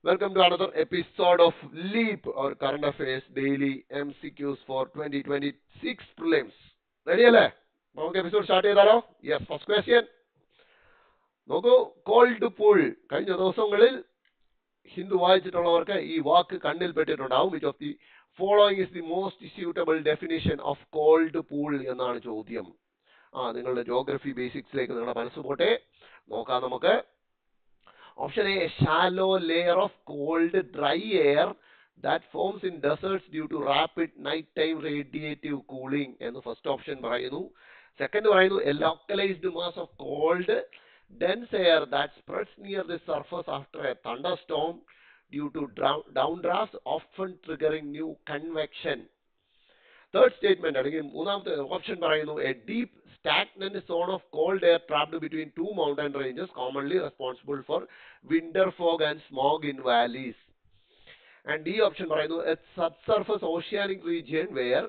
Welcome to another episode of LEAP, our current affairs daily MCQs for 2026 prelims. Ready അല്ലേ? നമുക്ക് episode start ചെയ്താലോ? Yes, first question നോക്കൂ. Cold pool. കഴിഞ്ഞ ദിവസങ്ങളിൽ ഹിന്ദു വായിച്ചിട്ടുള്ളവർക്ക് ഈ വാക്ക് കണ്ണിൽ പെട്ടിട്ടുണ്ടാവും. Which of the following is the most suitable definition of cold pool എന്നാണ് ചോദ്യം. നിങ്ങളുടെ ജോഗ്രഫി ബേസിക്സിലേക്ക് നിങ്ങളുടെ മനസ്സ് പോട്ടെ. നോക്കാം നമുക്ക്. Option A, a shallow layer of cold, dry air that forms in deserts due to rapid nighttime radiative cooling. And the first option പറയുന്നു. Second പറയുന്നു, a localized mass of cold, dense air that spreads near the surface after a thunderstorm due to downdrafts, often triggering new convection. Third statement, അല്ലെങ്കിൽ മൂന്നാമത്തെ option പറയുന്നു, a deep stagnant zone of cold air trapped between two mountain ranges commonly responsible for winter fog and smog in valleys. And D option പറയുന്നു, a subsurface oceanic region where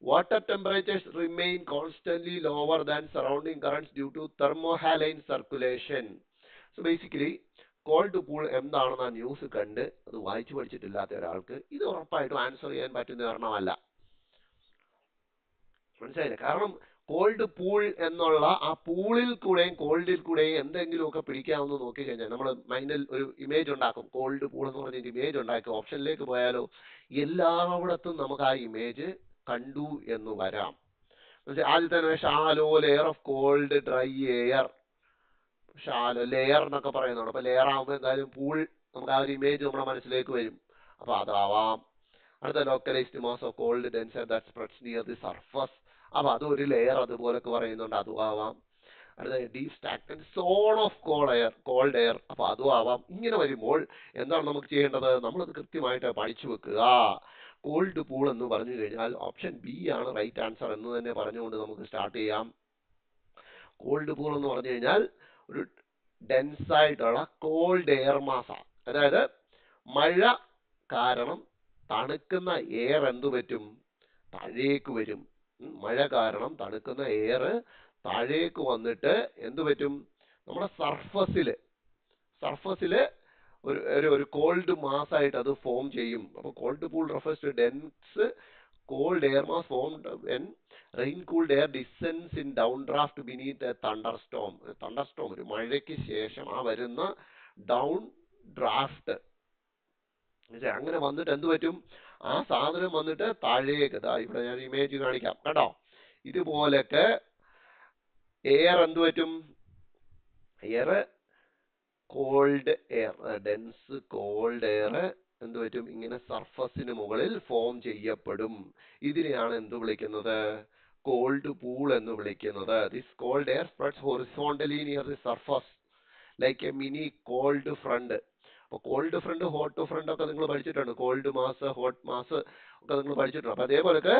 water temperatures remain constantly lower than surrounding currents due to thermohaline circulation. So basically cold pool എന്താണെന്ന് ആ news കണ്ട് അത് വായിച്ചു പഠിച്ചിട്ടില്ലാത്ത ഒരാൾക്ക് ഇത് ഉറപ്പായിട്ടും answer ചെയ്യാൻ പറ്റുന്ന ഒരെണ്ണമല്ല. മനസ്സിലായില്ല? കാരണം കോൾഡ് പൂൾ എന്നുള്ള ആ പൂളിൽ കൂടെയും കോൾഡിൽ കൂടെയും എന്തെങ്കിലുമൊക്കെ പിടിക്കാമെന്ന് നോക്കിക്കഴിഞ്ഞാൽ നമ്മൾ മൈൻഡിൽ ഒരു ഇമേജ് ഉണ്ടാക്കും. കോൾഡ് പൂൾ എന്ന് പറഞ്ഞ ഇമേജ് ഉണ്ടാക്കി ഓപ്ഷനിലേക്ക് പോയാലോ എല്ലായിടത്തും നമുക്ക് ആ ഇമേജ് കണ്ടു എന്ന് വരാം. ആദ്യത്തെ shallow layer of cold dry air. Shallow layer എന്നൊക്കെ പറയുന്നുണ്ട്. അപ്പൊ ലെയർ ആകുമ്പോൾ എന്തായാലും പൂൾ നമുക്ക് ആ ഒരു ഇമേജ് നമ്മുടെ മനസ്സിലേക്ക് വരും. അപ്പൊ അതാവാം. അടുത്ത localised mass of cold dense that spreads near the surface. അപ്പൊ അതൊരു ലെയർ അതുപോലൊക്കെ പറയുന്നുണ്ട്, അതും ആവാം. അടുത്ത deep stagnant zone of cold air, അപ്പൊ അതും ആവാം. ഇങ്ങനെ വരുമ്പോൾ എന്താണ് നമുക്ക് ചെയ്യേണ്ടത്? നമ്മളത് കൃത്യമായിട്ട് പഠിച്ചു വെക്കുക. കോൾഡ് പൂൾ എന്ന് പറഞ്ഞു കഴിഞ്ഞാൽ ഓപ്ഷൻ ബി ആണ് റൈറ്റ് ആൻസർ എന്ന് തന്നെ പറഞ്ഞുകൊണ്ട് നമുക്ക് സ്റ്റാർട്ട് ചെയ്യാം. കോൾഡ് പൂൾ എന്ന് പറഞ്ഞു കഴിഞ്ഞാൽ ഒരു ഡെൻസ് ആയിട്ടുള്ള കോൾഡ് എയർ മാസ, അതായത് മഴ കാരണം തണുക്കുന്ന എയർ എന്തു പറ്റും? താഴേക്ക് വരും. മഴ കാരണം തണുക്കുന്ന എയർ താഴേക്ക് വന്നിട്ട് എന്തു പറ്റും? നമ്മുടെ സർഫസില് ഒരു കോൾഡ് മാസ് ആയിട്ട് അത് ഫോം ചെയ്യും. അപ്പൊ cold pool refers to dense cold air mass formed when rain cooled air descends in downdraft beneath a thunderstorm. Thunderstorm ഒരു മഴയ്ക്ക് ശേഷം ആ വരുന്ന ഡൗൺ ഡ്രാഫ്റ്റ് അങ്ങനെ വന്നിട്ട് എന്ത് പറ്റും? ആ സാധനം വന്നിട്ട് താഴേക്ക്, ഇവിടെ ഞാൻ ഇമേജ് കാണിക്കാം, കേട്ടോ. ഇതുപോലൊക്കെ എയർ എന്ത് പറ്റും? Air called air, dense called air എന്ത് പറ്റും? ഇങ്ങനെ സർഫസിന് മുകളിൽ ഫോം ചെയ്യപ്പെടും. ഇതിനെയാണ് എന്ത് വിളിക്കുന്നത്? കോൾഡ് പൂൾ എന്ന് വിളിക്കുന്നത്. This cold air spreads horizontally near the surface like a mini cold front. അപ്പൊ കോൾഡ് ഫ്രണ്ട്, ഹോട്ട് ഫ്രണ്ട് ഒക്കെ നിങ്ങൾ പഠിച്ചിട്ടുണ്ട്. കോൾഡ് മാസ്, ഹോട്ട് മാസ് ഒക്കെ നിങ്ങൾ പഠിച്ചിട്ടുണ്ട്. അപ്പൊ അതേപോലൊക്കെ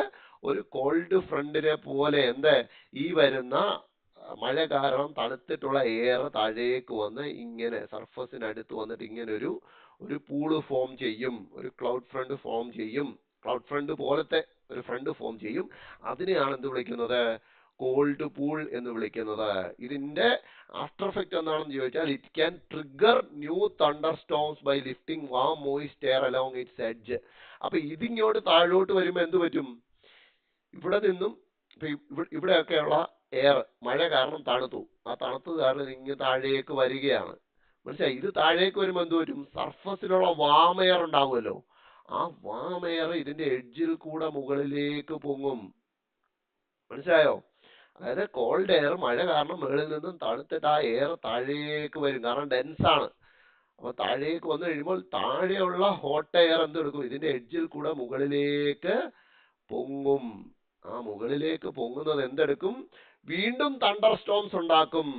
ഒരു കോൾഡ് ഫ്രണ്ടിനെ പോലെ ഈ വരുന്ന മഴ കാരണം തണുത്തിട്ടുള്ള എയർ താഴേക്ക് വന്ന് ഇങ്ങനെ സർഫസിനടുത്ത് വന്നിട്ട് ഇങ്ങനെ ഒരു പൂള് ഫോം ചെയ്യും, ഒരു ക്ലൗഡ് ഫ്രണ്ട് ഫോം ചെയ്യും. ക്ലൗഡ് ഫ്രണ്ട് പോലത്തെ ഒരു ഫ്രണ്ട് ഫോം ചെയ്യും. അതിനെയാണ് എന്ത് വിളിക്കുന്നത്? കോൾഡ് പൂൾ എന്ന് വിളിക്കുന്നത്. ഇതിന്റെ ആഫ്റ്റർ എഫക്റ്റ് എന്താണെന്ന് ചോദിച്ചാൽ it can trigger new thunderstorms by lifting warm moist air along its edge. അപ്പൊ ഇതിങ്ങോട്ട് താഴോട്ട് വരുമ്പോൾ എന്ത് പറ്റും? ഇവിടെ നിന്നും ഇവിടെയൊക്കെയുള്ള എയർ മഴ കാരണം തണുത്തു, ആ തണുത്തത് കാരണം ഇങ്ങനെ താഴേക്ക് വരികയാണ്. മനസ്സിലായി? ഇത് താഴേക്ക് വരുമ്പോൾ എന്ത് പറ്റും? സർഫസിലുള്ള വാം എയർ ഉണ്ടാവുമല്ലോ, ആ വാം എയർ ഇതിന്റെ എഡ്ജിൽ കൂടെ മുകളിലേക്ക് പൊങ്ങും. മനസ്സിലായോ? അതായത് കോൾഡ് എയർ മഴ കാരണം മുകളിൽ നിന്നും തണുത്തിട്ട് ആ എയർ താഴേക്ക് വരും, കാരണം ഡെൻസ് ആണ്. അപ്പൊ താഴേക്ക് വന്നു കഴിയുമ്പോൾ താഴെയുള്ള ഹോട്ട് എയർ എന്തെടുക്കും? ഇതിന്റെ എഡ്ജിൽ കൂടെ മുകളിലേക്ക് പൊങ്ങും. ആ മുകളിലേക്ക് പൊങ്ങുന്നത് എന്തെടുക്കും? വീണ്ടും തണ്ടർ സ്റ്റോംസ് ഉണ്ടാക്കും.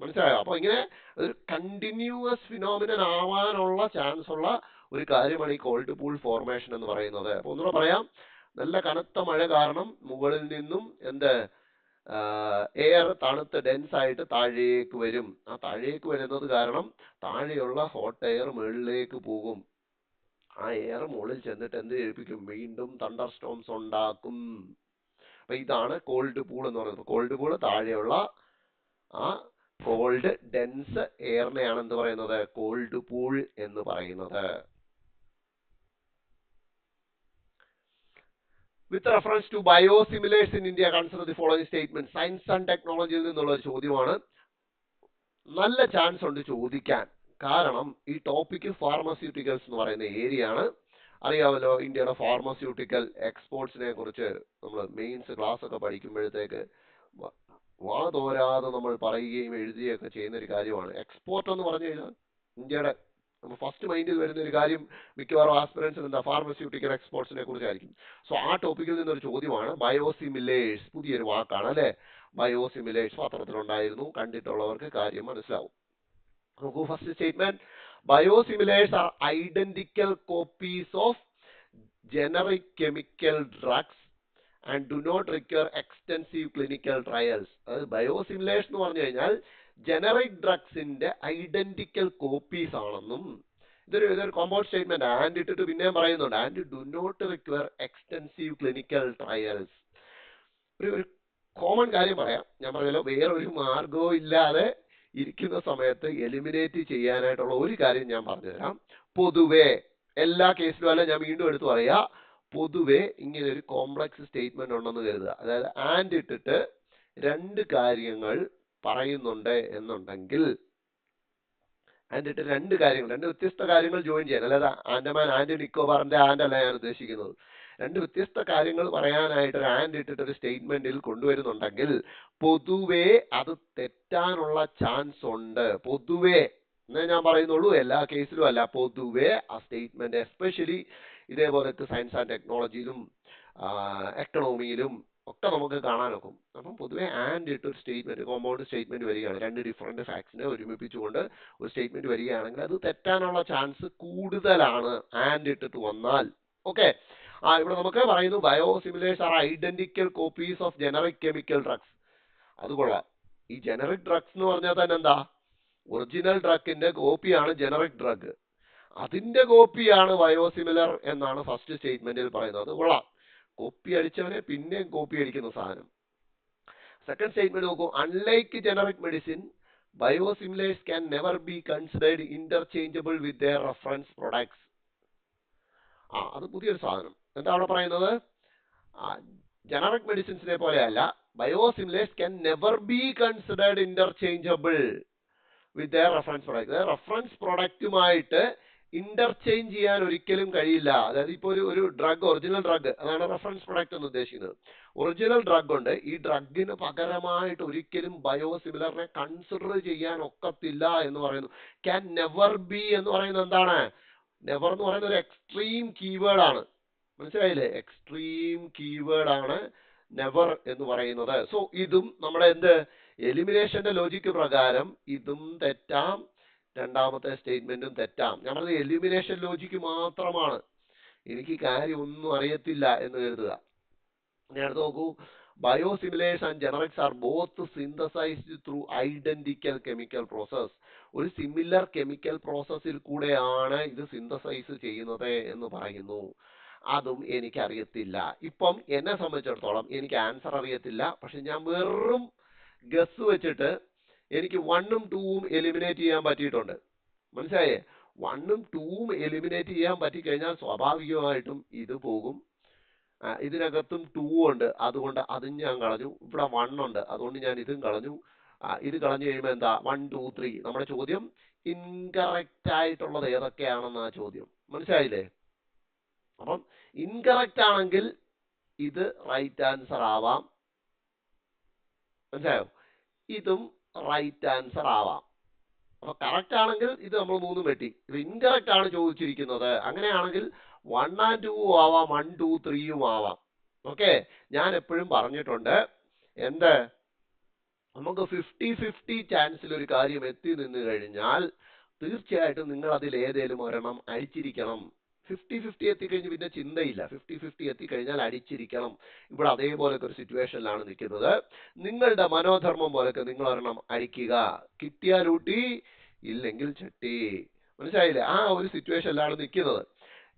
മനസ്സിലായോ? അപ്പൊ ഇങ്ങനെ ഒരു കണ്ടിന്യൂസ് ഫിനോമിനൻ ആവാനുള്ള ചാൻസ് ഉള്ള ഒരു കാര്യമാണ് ഈ കോൾഡ് പൂൾ ഫോർമേഷൻ എന്ന് പറയുന്നത്. അപ്പൊ ഒന്നുകൂടെ പറയാം. നല്ല കനത്ത മഴ കാരണം മുകളിൽ നിന്നും എയർ തണുത്ത് ഡെൻസ് ആയിട്ട് താഴേക്ക് വരും. ആ താഴേക്ക് വരുന്നത് കാരണം താഴെയുള്ള ഹോട്ട് എയർ മുകളിലേക്ക് പോകും. ആ എയർ മുകളിൽ ചെന്നിട്ട് എന്ത് ചെയ്യിപ്പിക്കും? വീണ്ടും തണ്ടർ സ്റ്റോംസ് ഉണ്ടാക്കും. അപ്പൊ ഇതാണ് കോൾഡ് പൂൾ എന്ന് പറയുന്നത്. കോൾഡ് പൂൾ താഴെയുള്ള ആ കോൾഡ് ഡെൻസ് എയറിനെയാണ് എന്ത് പറയുന്നത്? കോൾഡ് പൂൾ എന്ന് പറയുന്നത്. With reference to biosimilars in India, consider the following statement. Science and ടെക്നോളജിയിൽ നിന്നുള്ള ഒരു ചോദ്യമാണ്. നല്ല ചാൻസ് ഉണ്ട് ചോദിക്കാൻ. കാരണം ഈ ടോപ്പിക് ഫാർമസ്യൂട്ടിക്കൽസ് എന്ന് പറയുന്ന ഏരിയ ആണ്. അറിയാമല്ലോ, ഇന്ത്യയുടെ ഫാർമസ്യൂട്ടിക്കൽ എക്സ്പോർട്സിനെ കുറിച്ച് നമ്മൾ മെയിൻസ് ക്ലാസ് ഒക്കെ പഠിക്കുമ്പോഴത്തേക്ക് വാ തോരാതെ നമ്മൾ പറയുകയും എഴുതുകയൊക്കെ ചെയ്യുന്ന ഒരു കാര്യമാണ്. എക്സ്പോർട്ട് എന്ന് പറഞ്ഞു കഴിഞ്ഞാൽ ഇന്ത്യയുടെ ഫസ്റ്റ് മൈൻഡിൽ വരുന്ന ഒരു കാര്യം മിക്കവാറും ആസ്പിറൻസിന് എന്താ? ഫാർമസ്യൂട്ടിക്കൽ എക്സ്പോർട്സിനെ കുറിച്ചായിരിക്കും. സോ ആ ടോപ്പിക്കിൽ നിന്നൊരു ചോദ്യമാണ് ബയോസിമിലേഴ്സ്. പുതിയൊരു വാക്കാണ് അല്ലെ, ബയോസിമിലേഴ്സ്. പത്രത്തിലുണ്ടായിരുന്നു, കണ്ടിട്ടുള്ളവർക്ക് കാര്യം മനസ്സിലാവും. നോക്കൂ, first statement, biosimilars are identical copies of generic chemical drugs and do not require extensive clinical trials. അതായത് ബയോസിമിലേഴ്സ് എന്ന് പറഞ്ഞു കഴിഞ്ഞാൽ ജനറിക് ഡ്രഗ്സിന്റെ ഐഡന്റിക്കൽ കോപ്പീസ് ആണെന്നും, ഇതൊരു കോമ്പൗണ്ട് സ്റ്റേറ്റ്മെന്റ്. ആൻഡ് ഇട്ടിട്ട് പിന്നെയും പറയുന്നുണ്ട്, and do not require extensive clinical trials. ഒരു കോമൺ കാര്യം പറയാം. ഞാൻ പറഞ്ഞല്ലോ, വേറൊരു മാർഗവും ഇല്ലാതെ ഇരിക്കുന്ന സമയത്ത് എലിമിനേറ്റ് ചെയ്യാനായിട്ടുള്ള ഒരു കാര്യം ഞാൻ പറഞ്ഞുതരാം. പൊതുവെ എല്ലാ കേസിലും അല്ല, ഞാൻ വീണ്ടും എടുത്തു പറയാ, പൊതുവെ ഇങ്ങനെ ഒരു കോംപ്ലക്സ് സ്റ്റേറ്റ്മെന്റ് ഉണ്ടെന്ന് കരുതുക. അതായത് ആൻഡ് ഇട്ടിട്ട് രണ്ട് കാര്യങ്ങൾ പറയുന്നുണ്ട് എന്നുണ്ടെങ്കിൽ, ആൻഡ് ഇട്ട് രണ്ട് വ്യത്യസ്ത കാര്യങ്ങൾ ജോയിൻ ചെയ്യാൻ, അല്ലാതെ ആൻഡമാൻ ആൻഡ് നിക്കോബാറിന്റെ ആൻഡ് അല്ല ഞാൻ ഉദ്ദേശിക്കുന്നത്. രണ്ട് വ്യത്യസ്ത കാര്യങ്ങൾ പറയാനായിട്ട് ഒരു ആൻഡ് ഇട്ടിട്ട് ഒരു സ്റ്റേറ്റ്മെന്റിൽ കൊണ്ടുവരുന്നുണ്ടെങ്കിൽ പൊതുവെ അത് തെറ്റാനുള്ള ചാൻസ് ഉണ്ട്. പൊതുവെ എന്നേ ഞാൻ പറയുന്നുള്ളൂ, എല്ലാ കേസിലും അല്ല. പൊതുവെ ആ സ്റ്റേറ്റ്മെന്റ് എസ്പെഷ്യലി ഇതേപോലത്തെ സയൻസ് ആൻഡ് ടെക്നോളജിയിലും എക്കണോമിയിലും ഒക്കെ നമുക്ക് കാണാനൊക്കും. അപ്പം പൊതുവെ ആൻഡ് ഇട്ട് ഒരു സ്റ്റേറ്റ്മെന്റ്, കോമ്പൗണ്ട് സ്റ്റേറ്റ്മെന്റ് വരികയാണ്, രണ്ട് ഡിഫറെന്റ് ഫാക്ട്സിനെ ഒരുമിപ്പിച്ചുകൊണ്ട് ഒരു സ്റ്റേറ്റ്മെന്റ് വരികയാണെങ്കിൽ അത് തെറ്റാനുള്ള ചാൻസ് കൂടുതലാണ് ആൻഡ് ഇട്ടിട്ട് വന്നാൽ. ഓക്കെ, ഇവിടെ നമുക്ക് പറയുന്നു biosimilars are identical copies of generic chemical drugs. അത് കൊള്ളാം. ഈ ജനറിക് ഡ്രഗ്സ് എന്ന് പറഞ്ഞാൽ തന്നെ എന്താ? ഒറിജിനൽ ഡ്രഗിന്റെ കോപ്പിയാണ് ജനറിക് ഡ്രഗ്. അതിന്റെ കോപ്പിയാണ് ബയോസിമിലർ എന്നാണ് ഫസ്റ്റ് സ്റ്റേറ്റ്മെന്റിൽ പറയുന്നത്. അത് കൊള്ളാം. കോപ്പി അടിച്ചവനെ പിന്നെയും കോപ്പി അടിക്കുന്ന സാധനം. സെക്കൻഡ് സ്റ്റേറ്റ്മെന്റ് നോക്കൂ, unlike generic medicine biosimilars can never be considered interchangeable with their reference products. അത് പുതിയൊരു സാധനം. എന്താ അവിടെ പറയുന്നത്? ജനറിക് മെഡിസിൻസിനെ പോലെയല്ല, biosimilars can never be considered interchangeable with their reference product. Reference പ്രൊഡക്റ്റുമായിട്ട് ഇന്റർചേഞ്ച് ചെയ്യാൻ ഒരിക്കലും കഴിയില്ല. അതായത് ഇപ്പോൾ ഒരു ഡ്രഗ്, ഒറിജിനൽ ഡ്രഗ്, അതാണ് റെഫറൻസ് പ്രൊഡക്റ്റ് എന്ന് ഉദ്ദേശിക്കുന്നത്. ഒറിജിനൽ ഡ്രഗ് ഉണ്ട്, ഈ ഡ്രഗിന് പകരമായിട്ട് ഒരിക്കലും ബയോസിമിലറിനെ കൺസിഡർ ചെയ്യാൻ ഒക്കത്തില്ല എന്ന് പറയുന്നു. ക്യാൻ നെവർ ബി എന്ന് പറയുന്നത് എന്താണ്? നെവർ എന്ന് പറയുന്ന ഒരു എക്സ്ട്രീം കീവേഡ് ആണ്. മനസ്സിലായില്ലേ? എക്സ്ട്രീം കീവേഡ് ആണ് നെവർ എന്ന് പറയുന്നത്. സോ ഇതും നമ്മുടെ എന്ത് എലിമിനേഷന്റെ ലോജിക്ക് പ്രകാരം ഇതും തെറ്റാം, രണ്ടാമത്തെ സ്റ്റേറ്റ്മെന്റും തെറ്റാം. ഞാൻ പറഞ്ഞത് എലിമിനേഷൻ ലോജിക്ക് മാത്രമാണ്, എനിക്ക് കാര്യം ഒന്നും അറിയത്തില്ല എന്ന് കരുതുക. ഞാൻ അടുത്ത് നോക്കൂ, biosimilars and generics are both synthesised through identical chemical process. ഒരു സിമിലർ കെമിക്കൽ പ്രോസസ്സിൽ കൂടെയാണ് ഇത് സിന്തസൈസ് ചെയ്യുന്നത് എന്ന് പറയുന്നു. അതും എനിക്കറിയത്തില്ല. ഇപ്പം എന്നെ സംബന്ധിച്ചിടത്തോളം എനിക്ക് ആൻസർ അറിയത്തില്ല. പക്ഷെ ഞാൻ വെറും ഗസ് വെച്ചിട്ട് എനിക്ക് 1ഉം 2ഉം എലിമിനേറ്റ് ചെയ്യാൻ പറ്റിയിട്ടുണ്ട്. മനസ്സിലായേ? 1ഉം 2ഉം എലിമിനേറ്റ് ചെയ്യാൻ പറ്റിക്കഴിഞ്ഞാൽ സ്വാഭാവികമായിട്ടും ഇത് പോകും. ഇതിനകത്തും 2 ഉണ്ട്, അതുകൊണ്ട് അതും ഞാൻ കളഞ്ഞു. ഇവിടെ 1 ഉണ്ട്, അതുകൊണ്ട് ഞാൻ ഇതും കളഞ്ഞു. ഇത് കളഞ്ഞു കഴിയുമ്പോൾ എന്താ? 1 2 3. നമ്മുടെ ചോദ്യം ഇൻകറക്റ്റ് ആയിട്ടുള്ളത് ഏതൊക്കെയാണെന്നാ ചോദ്യം. മനസ്സിലായില്ലേ? അപ്പം ഇൻകറക്റ്റ് ആണെങ്കിൽ ഇത് റൈറ്റ് ആൻസർ ആവാം. മനസ്സിലായോ? ഇതും റൈറ്റ് ആൻസർ ആവാം. അപ്പൊ കറക്റ്റ് ആണെങ്കിൽ ഇത് നമ്മൾ 3 വെട്ടി. ഇത് ഇൻകറക്റ്റ് ആണ് ചോദിച്ചിരിക്കുന്നത്. അങ്ങനെയാണെങ്കിൽ 1 and 2 ആവാം, 1 2 3 ആവാം. ഓക്കെ, ഞാൻ എപ്പോഴും പറഞ്ഞിട്ടുണ്ട്, എന്ത്, നമുക്ക് 50-50 ചാൻസിൽ ഒരു കാര്യം എത്തി നിന്ന് കഴിഞ്ഞാൽ തീർച്ചയായിട്ടും നിങ്ങൾ അതിൽ ഏതേലും ഒരെണ്ണം അടിച്ചിരിക്കണം. 50-50 എത്തിക്കഴിഞ്ഞ് പിന്നെ ചിന്തയില്ല. 50-50 എത്തിക്കഴിഞ്ഞാൽ അടിച്ചിരിക്കണം. ഇവിടെ അതേപോലൊക്കെ ഒരു സിറ്റുവേഷനിലാണ് നിൽക്കുന്നത്. നിങ്ങളുടെ മനോധർമ്മം പോലൊക്കെ നിങ്ങൾ ഒരെണ്ണം അടിക്കുക. കിട്ടിയാൽ ഊട്ടി, ഇല്ലെങ്കിൽ ചട്ടി. മനസ്സിലായില്ലേ? ആ ഒരു സിറ്റുവേഷനിലാണ് നിൽക്കുന്നത്.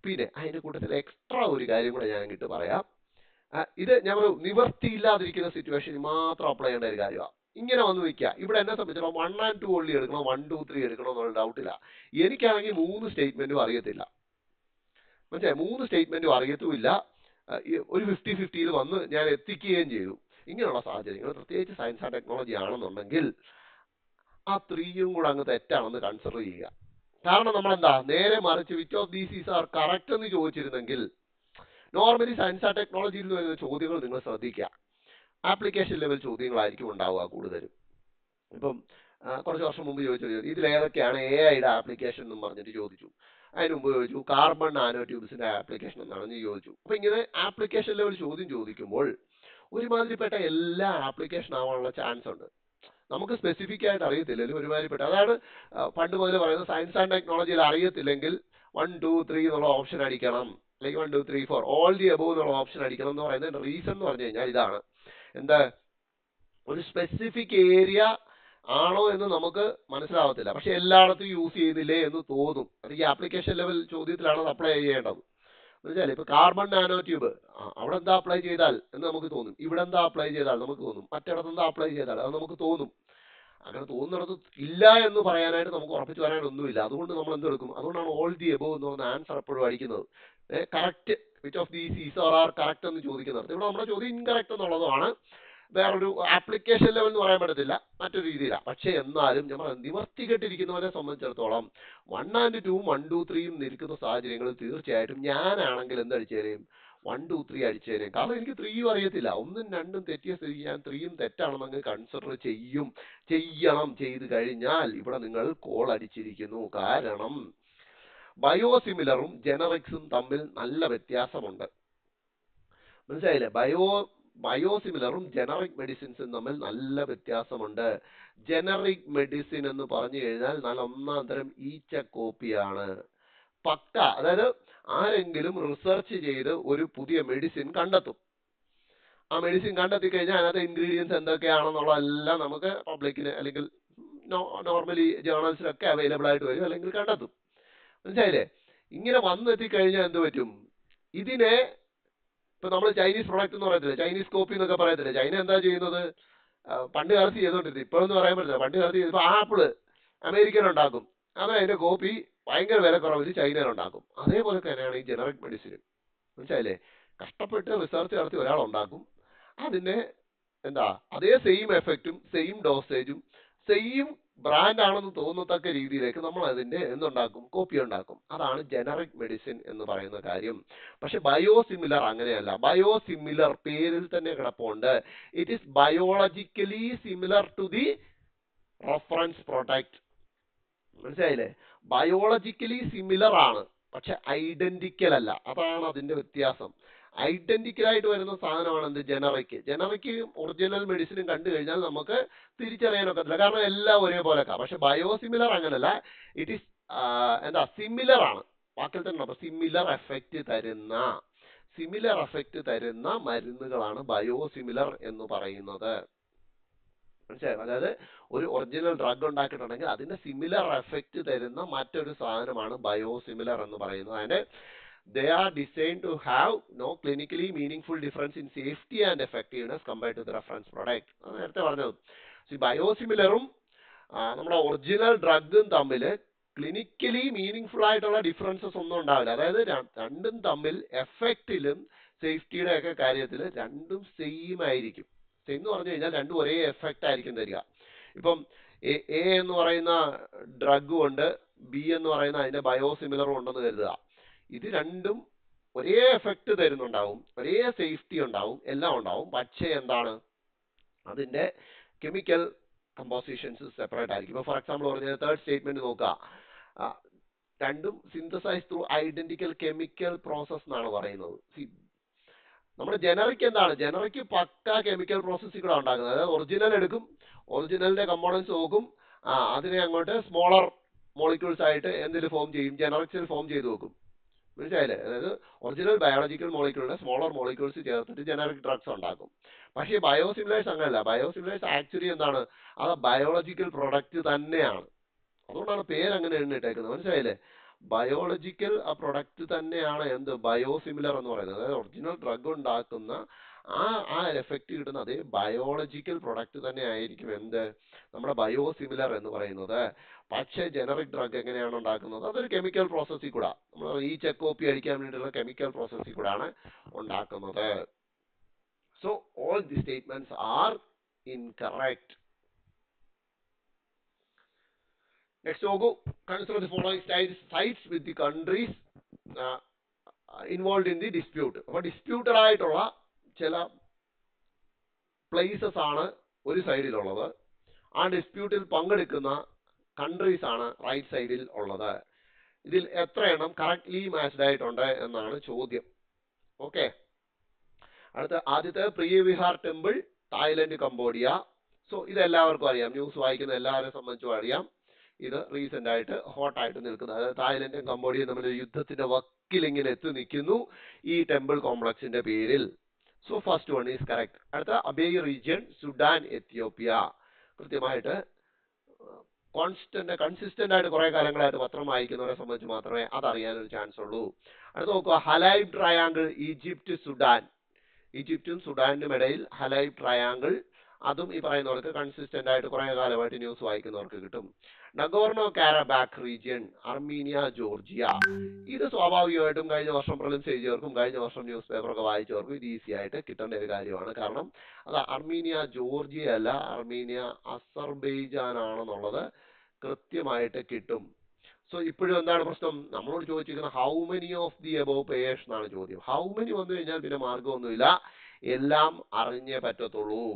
പിന്നെ അതിന്റെ കൂട്ടത്തിൽ എക്സ്ട്രാ ഒരു കാര്യം കൂടെ ഞാൻ പറയാം. ഇത് ഞാൻ നിവർത്തിയില്ലാതിരിക്കുന്ന സിറ്റുവേഷനിൽ മാത്രം അപ്ലൈ ചെയ്യേണ്ട ഒരു കാര്യമാണ്. ഇങ്ങനെ വന്ന് നിൽക്കുക. ഇവിടെ എന്നെ സംബന്ധിച്ചിടത്തോളം 1 and 2 ഓൺലി എടുക്കണോ 1, 2, 3 എടുക്കണോ എന്നുള്ള ഡൗട്ടില്ല. എനിക്കാണെങ്കിൽ 3 സ്റ്റേറ്റ്മെന്റും അറിയത്തില്ല. മനസ്സിലായി? 3 സ്റ്റേറ്റ്മെന്റും അറിയത്തുമില്ല. ഒരു 50-50 വന്ന് ഞാൻ എത്തിക്കുകയും ചെയ്തു. ഇങ്ങനെയുള്ള സാഹചര്യങ്ങൾ പ്രത്യേകിച്ച് സയൻസ് ആൻഡ് ടെക്നോളജി ആണെന്നുണ്ടെങ്കിൽ ആ 3യും കൂടെ അങ്ങ് തെറ്റാണെന്ന് കൺസിഡർ ചെയ്യുക. കാരണം നമ്മൾ എന്താ നേരെ മറിച്ച് which of these is are correct എന്ന് ചോദിച്ചിരുന്നെങ്കിൽ നോർമലി സയൻസ് ആൻഡ് ടെക്നോളജിയിൽ നിന്ന് വരുന്ന ചോദ്യങ്ങൾ നിങ്ങൾ ശ്രദ്ധിക്കുക. ആപ്ലിക്കേഷൻ ലെവൽ ചോദ്യങ്ങളായിരിക്കും ഉണ്ടാവുക കൂടുതലും. ഇപ്പം കുറച്ച് വർഷം മുമ്പ് ചോദിച്ചു ഇതിലേതൊക്കെയാണ് AI-യുടെ ആപ്ലിക്കേഷൻ എന്നും പറഞ്ഞിട്ട് ചോദിച്ചു. അതിന് മുമ്പ് ചോദിച്ചു കാർബൺ നാനോ ട്യൂബ്സിന്റെ ആപ്ലിക്കേഷൻ എന്താണെന്ന് ചോദിച്ചു. അപ്പൊ ഇങ്ങനെ ആപ്ലിക്കേഷൻ ലെവൽ ചോദ്യം ചോദിക്കുമ്പോൾ ഒരുമാതിരിപ്പെട്ട എല്ലാ ആപ്ലിക്കേഷൻ ആവാനുള്ള ചാൻസ് ഉണ്ട്. നമുക്ക് സ്പെസിഫിക് ആയിട്ട് അറിയത്തില്ലെങ്കിൽ ഒരുമാതിരിപ്പെട്ട അതാണ് പണ്ട് മുതൽ പറയുന്നത് സയൻസ് ആൻഡ് ടെക്നോളജിയിൽ അറിയത്തില്ലെങ്കിൽ 1, 2, 3 എന്നുള്ള ഓപ്ഷൻ അടിക്കണം, അല്ലെങ്കിൽ 1, 2, 3, 4 ഓൾ ദി അബോവ് എന്നുള്ള ഓപ്ഷൻ അടിക്കണം എന്ന് പറയുന്നത് റീസൺ എന്ന് പറഞ്ഞു കഴിഞ്ഞാൽ ഇതാണ്. എന്താ ഒരു സ്പെസിഫിക് ഏരിയ ആണോ എന്ന് നമുക്ക് മനസ്സിലാവത്തില്ല, പക്ഷെ എല്ലായിടത്തും യൂസ് ചെയ്യുന്നില്ലേ എന്ന് തോന്നും. അത് ഈ ആപ്ലിക്കേഷൻ ലെവൽ ചോദ്യത്തിലാണ് അത് അപ്ലൈ ചെയ്യേണ്ടത്. മനസ്സിലായില്ലേ? ഇപ്പൊ കാർബൺ നാനോ ട്യൂബ് അവിടെ എന്താ അപ്ലൈ ചെയ്താൽ എന്ന് നമുക്ക് തോന്നും, ഇവിടെ എന്താ അപ്ലൈ ചെയ്താൽ നമുക്ക് തോന്നും, മറ്റിടത്ത് എന്താ അപ്ലൈ ചെയ്താൽ അത് നമുക്ക് തോന്നും. അങ്ങനെ തോന്നുന്നിടത്ത് ഇല്ല എന്ന് പറയാനായിട്ട് നമുക്ക് ഉറപ്പിച്ചു പറയാനൊന്നുമില്ല. അതുകൊണ്ട് നമ്മൾ എന്തെടുക്കും? അതുകൊണ്ടാണ് ഓൾ ദി എബോവ് എന്ന് പറഞ്ഞ ആൻസർ എപ്പോഴും അടിക്കുന്നത്. Correct which of these is or are correct എന്ന് ചോദിക്കുന്നത്. ഇവിടെ നമ്മുടെ ചോദ്യം ഇൻകറക്റ്റ് എന്നുള്ളതാണ്. വേറൊരു ആപ്ലിക്കേഷൻ ലെവൽ എന്ന് പറയാൻ പറ്റത്തില്ല, മറ്റൊരു രീതിയിലാണ്. പക്ഷെ എന്നാലും നമ്മൾ നിവർത്തികെട്ടിരിക്കുന്നവരെ സംബന്ധിച്ചിടത്തോളം 1 and 2, 1, 2, 3 നിൽക്കുന്ന സാഹചര്യങ്ങളിൽ തീർച്ചയായിട്ടും ഞാനാണെങ്കിൽ എന്തടിച്ചേരും? 1, 2, 3 അടിച്ചേരും. കാരണം എനിക്ക് 3യും അറിയത്തില്ല. 1ഉം 2ഉം തെറ്റിയ സ്ഥിതിക്ക് ഞാൻ 3യും തെറ്റാണെന്ന് കൺസിഡർ ചെയ്യണം. ചെയ്ത് കഴിഞ്ഞാൽ ഇവിടെ നിങ്ങൾ കോൾ അടിച്ചിരിക്കുന്നു. കാരണം ബയോസിമിലറും ജനറിക്സും തമ്മിൽ നല്ല വ്യത്യാസമുണ്ട്. മനസ്സിലായില്ലേ? ബയോസിമിലറും ജനറിക് മെഡിസിൻസും തമ്മിൽ നല്ല വ്യത്യാസമുണ്ട്. ജനറിക് മെഡിസിൻ എന്ന് പറഞ്ഞു കഴിഞ്ഞാൽ നല്ല ഒന്നാം തരം ഈച്ച കോപ്പിയാണ്. പക്ക, അതായത് ആരെങ്കിലും റിസർച്ച് ചെയ്ത് ഒരു പുതിയ മെഡിസിൻ കണ്ടെത്തും. ആ മെഡിസിൻ കണ്ടെത്തി കഴിഞ്ഞാൽ അതിനകത്ത് ഇൻഗ്രീഡിയൻസ് എന്തൊക്കെയാണെന്നുള്ളതെല്ലാം നമുക്ക് പബ്ലിക്കിന് അല്ലെങ്കിൽ നോർമലി ജേർണൽസിലൊക്കെ അവൈലബിൾ ആയിട്ട് വരും, അല്ലെങ്കിൽ കണ്ടെത്തും. മനസ്സിലായില്ലേ? ഇങ്ങനെ വന്നെത്തിക്കഴിഞ്ഞാൽ എന്ത് പറ്റും? ഇതിനെ ഇപ്പൊ നമ്മൾ ചൈനീസ് പ്രൊഡക്റ്റ് എന്ന് പറയത്തില്ലേ, ചൈനീസ് കോപ്പി എന്നൊക്കെ പറയത്തില്ലേ. ചൈന എന്താ ചെയ്യുന്നത്? പണ്ട് കാലത്ത് ചെയ്തോണ്ടിരുന്നത്, ഇപ്പോഴൊന്നും പറയാൻ പറ്റില്ല. പണ്ട് കാലത്ത് ഇപ്പൊ ആപ്പിള് അമേരിക്കയിൽ ഉണ്ടാക്കും, അവൻ അതിന്റെ കോപ്പി ഭയങ്കര വില കുറവിൽ ചൈനയിൽ ഉണ്ടാക്കും. അതേപോലെ തന്നെയാണ് ഈ ജനറിക് മെഡിസിൻ. മനസ്സിലായില്ലേ? കഷ്ടപ്പെട്ട് റിസർച്ച് നടത്തി ഒരാൾ ഉണ്ടാക്കും, അതിന്റെ എന്താ അതേ സെയിം എഫക്റ്റും സെയിം ഡോസേജും സെയിം ബ്രാൻഡ് ആണെന്ന് തോന്നത്തക്ക രീതിയിലേക്ക് നമ്മൾ അതിന്റെ എന്തുണ്ടാക്കും? കോപ്പി ഉണ്ടാക്കും. അതാണ് ജനറിക് മെഡിസിൻ എന്ന് പറയുന്ന കാര്യം. പക്ഷെ ബയോസിമിലർ അങ്ങനെയല്ല. ബയോസിമിലർ പേരിൽ തന്നെ കിടപ്പുണ്ട്. It is biologically similar to the reference product. മനസ്സിലായില്ലേ? ബയോളജിക്കലി സിമിലർ ആണ്, പക്ഷെ ഐഡന്റിക്കൽ അല്ല. അതാണ് അതിന്റെ വ്യത്യാസം. ഐഡന്റിക്കൽ ആയിട്ട് വരുന്ന സാധനമാണ് എന്ത്? ജനറിക്. ജനറിക്കും ഒറിജിനൽ മെഡിസിനും കണ്ടു കഴിഞ്ഞാൽ നമുക്ക് തിരിച്ചറിയാനൊക്കത്തില്ല, കാരണം എല്ലാം ഒരേപോലെ. പക്ഷെ ബയോസിമിലർ അങ്ങനല്ല. ഇറ്റ് ഈസ് എന്താ സിമിലർ ആണ്, വാക്കിൽ തന്നെ സിമിലർ എഫക്റ്റ് തരുന്ന മരുന്നുകളാണ് ബയോസിമിലർ എന്ന് പറയുന്നത്. മനസ്സിലായോ? അതായത് ഒരു ഒറിജിനൽ ഡ്രഗ് ഉണ്ടാക്കിയിട്ടുണ്ടെങ്കിൽ അതിന്റെ സിമിലർ എഫക്റ്റ് തരുന്ന മറ്റൊരു സാധനമാണ് ബയോസിമിലർ എന്ന് പറയുന്നത്. അതിന്റെ they are designed to have no clinically meaningful difference in safety and effectiveness compared to the reference product. നേരത്തെ പറഞ്ഞത് ബയോസിമിലറും നമ്മുടെ ഒറിജിനൽ ഡ്രഗും തമ്മിൽ ക്ലിനിക്കലി മീനിങ് ആയിട്ടുള്ള ഡിഫറൻസസ് ഒന്നും ഉണ്ടാവില്ല. അതായത് രണ്ടും തമ്മിൽ എഫക്റ്റിലും സേഫ്റ്റിയുടെ ഒക്കെ കാര്യത്തിൽ രണ്ടും സെയിം ആയിരിക്കും. സെയിം എന്ന് പറഞ്ഞു കഴിഞ്ഞാൽ രണ്ടും ഒരേ എഫക്റ്റ് ആയിരിക്കും തരിക. ഇപ്പം എ എന്ന് പറയുന്ന ഡ്രഗും ഉണ്ട്, ബി എന്ന് പറയുന്ന അതിന്റെ ബയോസിമിലറും ഉണ്ടെന്ന് കരുതുക. ഇത് രണ്ടും ഒരേ എഫക്റ്റ് തരുന്നുണ്ടാവും, ഒരേ സേഫ്റ്റി ഉണ്ടാവും, എല്ലാം ഉണ്ടാവും. പക്ഷേ എന്താണ്? അതിന്റെ കെമിക്കൽ കമ്പോസിഷൻസ് സെപ്പറേറ്റ് ആയിരിക്കും. ഇപ്പോൾ ഫോർ എക്സാമ്പിൾ പറഞ്ഞ തേർഡ് സ്റ്റേറ്റ്മെന്റ് നോക്കുക, രണ്ടും synthesise through identical chemical process എന്നാണ് പറയുന്നത്. നമ്മുടെ ജനറിക് എന്താണ്? ജനറിക് പക്ക കെമിക്കൽ പ്രോസസ്സിൽ കൂടെ ഉണ്ടാക്കുന്നത്. അതായത് ഒറിജിനൽ എടുക്കും, ഒറിജിനലിന്റെ കമ്പോണൻസ് നോക്കും, അതിനെ അങ്ങോട്ട് സ്മോളർ മോളിക്യൂൾസ് ആയിട്ട് എന്തിൽ ഫോം ചെയ്യും? ജനറിക്സിൽ ഫോം ചെയ്ത് വെക്കും. മനസ്സിലായില്ലേ? അതായത് ഒറിജിനൽ ബയോളജിക്കൽ മോളിക്യൂളിനെ സ്മോളർ മോളിക്യൂൾസ് ചേർത്തിട്ട് ജനറിക് ഡ്രഗ്സ് ഉണ്ടാക്കും. പക്ഷേ ബയോസിമിലേഴ്സ് അങ്ങനെയല്ല. ബയോസിമിലേഴ്സ് ആക്ച്വലി എന്താണ്? അത് ബയോളജിക്കൽ പ്രൊഡക്റ്റ് തന്നെയാണ്. അതുകൊണ്ടാണ് പേര് അങ്ങനെ എണ്ണിട്ടേക്കുന്നത്. മനസ്സിലായില്ലേ? ബയോളജിക്കൽ പ്രൊഡക്റ്റ് തന്നെയാണ് എന്ത്? ബയോസിമിലർ എന്ന് പറയുന്നത്. അതായത് ഒറിജിനൽ ഡ്രഗ് ഉണ്ടാക്കുന്ന ആ എഫക്റ്റ് കിട്ടുന്ന അതേ ബയോളജിക്കൽ പ്രൊഡക്റ്റ് തന്നെ ആയിരിക്കും എന്ത് നമ്മുടെ ബയോസിമിലർ എന്ന് പറയുന്നത്. പക്ഷേ ജനറിക് ഡ്രഗ് എങ്ങനെയാണ് ഉണ്ടാക്കുന്നത്? അതൊരു കെമിക്കൽ പ്രോസസ്സിൽ കൂടെ, നമ്മൾ ഈ ചെക്ക് കോപ്പി അടിക്കാൻ വേണ്ടിയിട്ടുള്ള കെമിക്കൽ പ്രോസസ്സിൽ കൂടെയാണ് ഉണ്ടാക്കുന്നത്. So all the statements are incorrect. Next നോക്കൂ, consider the following sites with the countries involve in the dispute. അപ്പൊ ഡിസ്പ്യൂട്ടഡ് ആയിട്ടുള്ള ചില പ്ലേസസ് ആണ് ഒരു സൈഡിലുള്ളത്. ആ ഡിസ്പ്യൂട്ടിൽ പങ്കെടുക്കുന്ന കൺട്രീസ് ആണ് റൈറ്റ് സൈഡിൽ ഉള്ളത്. ഇതിൽ എത്ര എണ്ണം കറക്റ്റ്ലി മാച്ച്ഡ് ആയിട്ടുണ്ട് എന്നാണ് ചോദ്യം. ഓക്കെ, ആദ്യത്തെ Preah Vihear temple, Thailand, Cambodia. So ഇതെല്ലാവർക്കും അറിയാം, ന്യൂസ് വായിക്കുന്ന എല്ലാവരെ സംബന്ധിച്ചും അറിയാം. ഇത് റീസെന്റ് ആയിട്ട് ഹോട്ടായിട്ട് നിൽക്കുന്നത്, അതായത് തായ്ലൻഡും കംബോഡിയയും തമ്മിൽ യുദ്ധത്തിന്റെ വക്കിൽ ഇങ്ങനെ എത്തി നിൽക്കുന്നു ഈ ടെമ്പിൾ കോംപ്ലക്സിന്റെ പേരിൽ. So first one is correct. അടുത്ത അബേയ് റീജിയൻ, സുഡാൻ, എത്യോപ്യ. കൃത്യമായിട്ട് കൺസിസ്റ്റന്റ് ആയിട്ട് കുറെ കാലങ്ങളായിട്ട് പത്രം വായിക്കുന്നവരെ സംബന്ധിച്ച് മാത്രമേ അതറിയാനൊരു ചാൻസ് ഉള്ളൂ. അടുത്ത നോക്കുക, ഹലൈബ് ട്രയാങ്കിൾ, ഈജിപ്റ്റ്, സുഡാൻ. ഈജിപ്റ്റും സുഡാനും ഇടയിൽ ഹലൈബ് ട്രയാങ്കിൾ, അതും ഈ പറയുന്നവർക്ക് കൺസിസ്റ്റന്റ് ആയിട്ട് കുറെ കാലമായിട്ട് ന്യൂസ് വായിക്കുന്നവർക്ക് കിട്ടും. Nagorno Karabakh region, Armenia, Georgia. ഇത് സ്വാഭാവികമായിട്ടും കഴിഞ്ഞ വർഷം പ്രിലിംസ് എഴുതിയവർക്കും കഴിഞ്ഞ വർഷം ന്യൂസ് പേപ്പറൊക്കെ വായിച്ചവർക്കും ഇത് ഈസി ആയിട്ട് കിട്ടേണ്ട ഒരു കാര്യമാണ്. കാരണം അത് അർമീനിയ ജോർജിയ അല്ല, അർമീനിയ അസർബൈജാൻ ആണെന്നുള്ളത് കൃത്യമായിട്ട് കിട്ടും. സോ ഇപ്പോഴും എന്താണ് പ്രശ്നം? നമ്മളോട് ചോദിച്ചിരിക്കുന്നത് how many of the above payers എന്നാണ് ചോദ്യം. ഹൗ മെനി വന്നു കഴിഞ്ഞാൽ പിന്നെ മാർഗമൊന്നുമില്ല, എല്ലാം അറിഞ്ഞേ പറ്റത്തുള്ളൂ.